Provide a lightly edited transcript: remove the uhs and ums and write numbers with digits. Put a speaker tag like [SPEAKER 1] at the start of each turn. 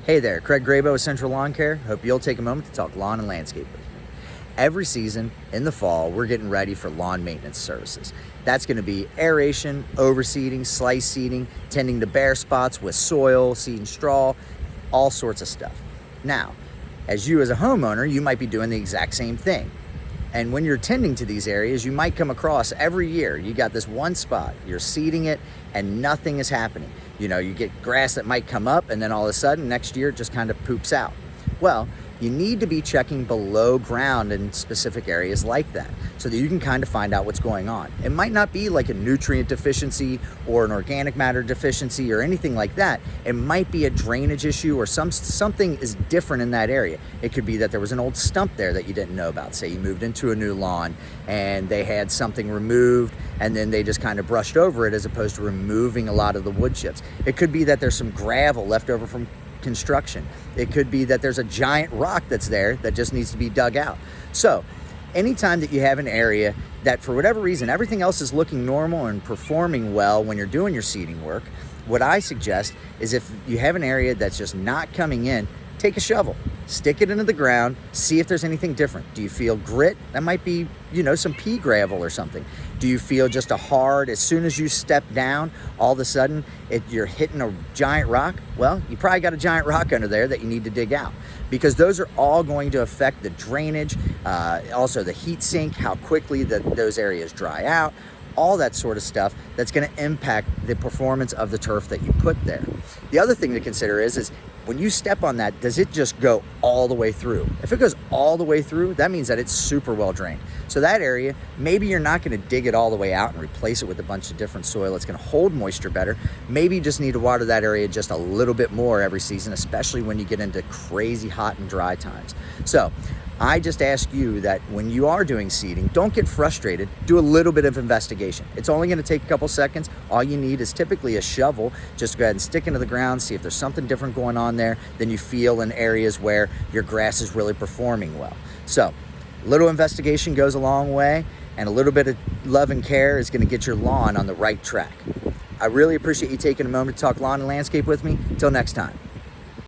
[SPEAKER 1] Hey there, Craig Grabo with Central Lawn Care. Hope you'll take a moment to talk lawn and landscape with me. Every season in the fall, we're getting ready for lawn maintenance services. That's going to be aeration, overseeding, slice seeding, tending to bare spots with soil, seed and straw, all sorts of stuff. Now, as a homeowner, you might be doing the exact same thing. And when you're tending to these areas, you might come across every year, you got this one spot, you're seeding it and nothing is happening. You get grass that might come up and then all of a sudden next year it just kind of poops out. Well, you need to be checking below ground in specific areas like that so that you can kind of find out what's going on. It might not be like a nutrient deficiency or an organic matter deficiency or anything like that. It might be a drainage issue or something is different in that area. It could be that there was an old stump there that you didn't know about. Say you moved into a new lawn and they had something removed and then they just kind of brushed over it as opposed to removing a lot of the wood chips. It could be that there's some gravel left over from construction. It could be that there's a giant rock that's there that just needs to be dug out. So anytime that you have an area that for whatever reason everything else is looking normal and performing well when you're doing your seeding work, what I suggest is if you have an area that's just not coming in, take a shovel, stick it into the ground, see if there's anything different. Do you feel grit? That might be, some pea gravel or something. Do you feel just a hard, as soon as you step down, all of a sudden you're hitting a giant rock? Well, you probably got a giant rock under there that you need to dig out, because those are all going to affect the drainage, also the heat sink, how quickly those areas dry out, all that sort of stuff that's going to impact the performance of the turf that you put there. The other thing to consider is when you step on that, does it just go all the way through? If it goes all the way through, that means that it's super well drained. So that area, maybe you're not going to dig it all the way out and replace it with a bunch of different soil that's going to hold moisture better. Maybe you just need to water that area just a little bit more every season, especially when you get into crazy hot and dry times. So I just ask you that when you are doing seeding, don't get frustrated. Do a little bit of investigation. It's only going to take a couple seconds. All you need is typically a shovel. Just go ahead and stick into the ground, see if there's something different going on there than you feel in areas where your grass is really performing well. So a little investigation goes a long way, and a little bit of love and care is going to get your lawn on the right track. I really appreciate you taking a moment to talk lawn and landscape with me. Until next time.